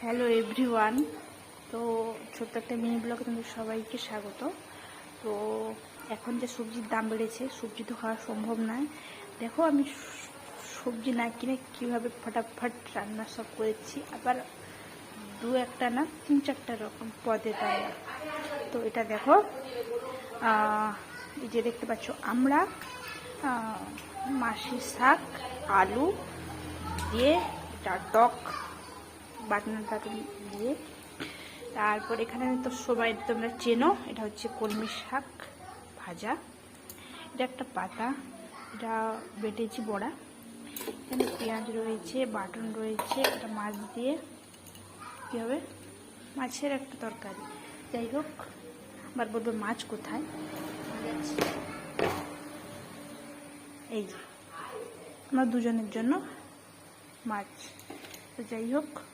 Hello everyone. তো ছোট্ট একটা মিনি ব্লগে তোমাদের সবাইকে স্বাগত। তো এখন যে সবজির দাম বেড়েছে, সবজি তো খাওয়া সম্ভব নয়। দেখো আমি সবজি না কিনে কীভাবে ফটাফট রান্না সব করেছি, আবার দু একটা না 3-4টা রকম পদের রান্না। তো এটা দেখো, এই যে দেখতে পাচ্ছ আমরা মাসি শাক, আলু দিয়ে এটা টক বাটনা টাটন দিয়ে। তারপর এখানে তো সবাই তোমরা চেনো, এটা হচ্ছে কলমি শাক ভাজা। এটা একটা পাতা, এটা বেটেছি বড়া। এখানে পেঁয়াজ রয়েছে, বাটন রয়েছে, এটা মাছ দিয়ে কী হবে, মাছের একটা তরকারি। যাই হোক, আবার বলবো মাছ কোথায়, এই যে আমার দুজনের জন্য মাছ। তো যাই হোক,